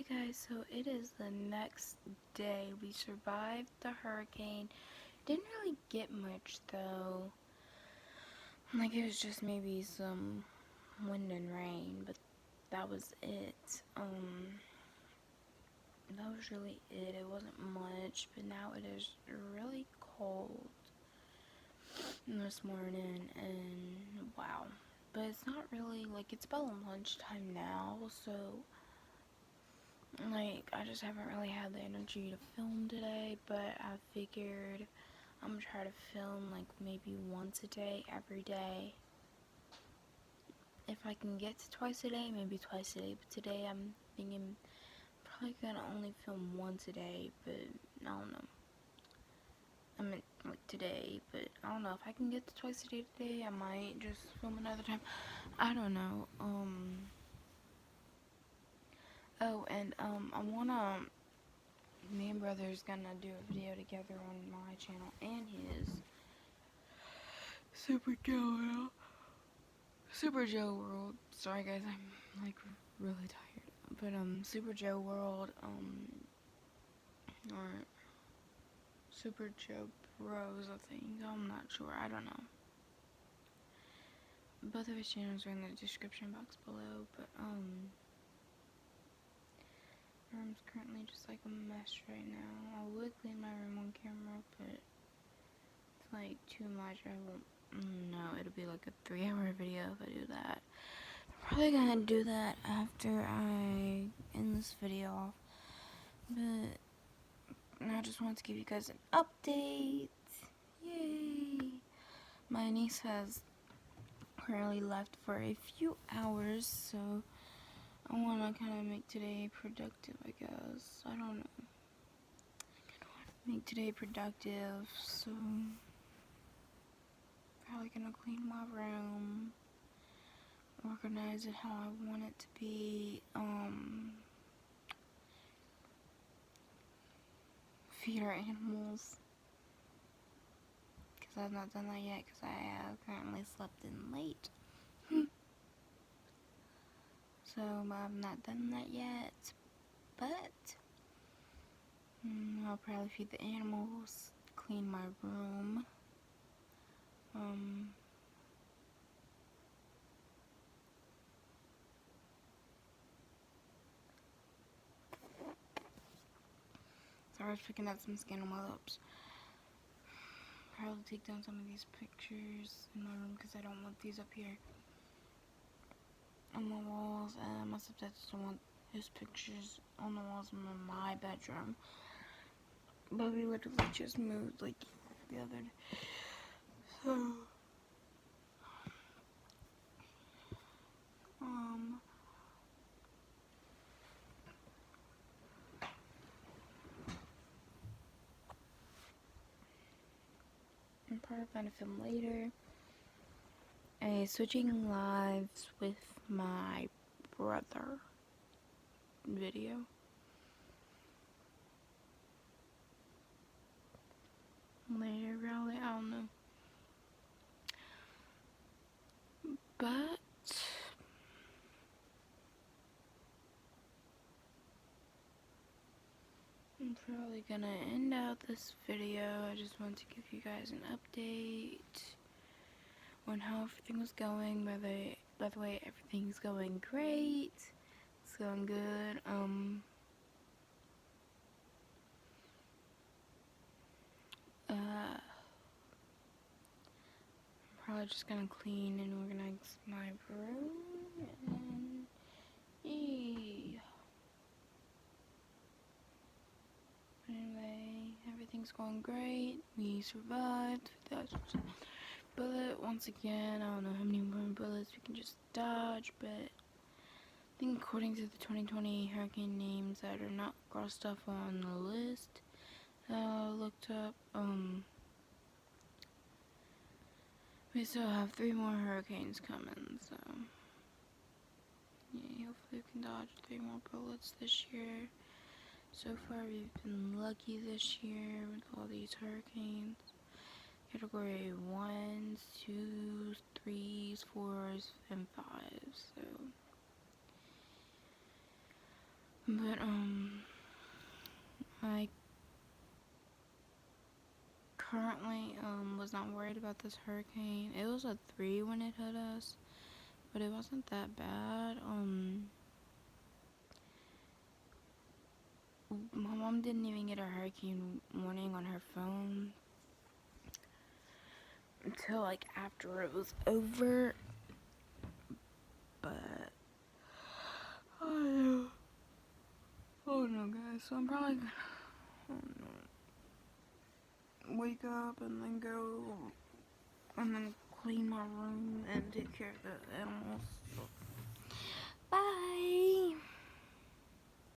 Hey guys, so it is the next day. We survived the hurricane. Didn't really get much though. Like it was just maybe some wind and rain, but that was it. That was really it. It wasn't much, but now it is really cold this morning and wow. But it's not really like it's about lunchtime now, so like, I just haven't really had the energy to film today, but I figured I'm gonna try to film like maybe once a day, every day. If I can get to twice a day, maybe twice a day, but today I'm thinking probably gonna only film once a day, but I don't know. I meant like today, but I don't know. If I can get to twice a day today, I might just film another time. I don't know. Oh, and I wanna me and brother's gonna do a video together on my channel and his Super Joe World. Sorry guys, I'm like really tired. But Super Joe World, or Super Joe Bros, I think. I'm not sure. I don't know. Both of his channels are in the description box below, but my room's currently just like a mess right now. I would clean my room on camera, but it's like too much. I won't. No, it'll be like a 3-hour video if I do that. I'm probably gonna do that after I end this video off. But I just wanted to give you guys an update. Yay! My niece has currently left for a few hours, so I want to kind of make today productive, I guess. I don't know. Make today productive, so probably gonna clean my room, organize it how I want it to be, feed our animals, because I've not done that yet, because I have currently slept in late. So I've not done that yet, but I'll probably feed the animals, clean my room, so I was picking up some skin on my lips. Probably take down some of these pictures in my room because I don't want these up here on the walls, and my stepdad doesn't want his pictures on the walls in my bedroom. But we literally just moved like the other day. So I'm probably gonna film later a switching lives with my brother video. Later, probably, I don't know. But I'm probably gonna end out this video. I just want to give you guys an update on how everything was going. By the way, everything's going great. It's going good. I'm probably just gonna clean and organize my room, and yeah. Anyway, everything's going great. We survived. Bullet once again. I don't know how many more bullets we can just dodge, but I think according to the 2020 hurricane names that are not crossed off on the list that I looked up, we still have 3 more hurricanes coming, so yeah, hopefully we can dodge 3 more bullets this year. So far we've been lucky this year with all these hurricanes. Category 1s, 2s, 3s, 4s, and 5s, so But I currently was not worried about this hurricane. It was a 3 when it hit us, but it wasn't that bad. My mom didn't even get a hurricane warning on her phone until like after it was over. But oh no, guys. So I'm probably gonna wake up and then go and then clean my room and take care of the animals.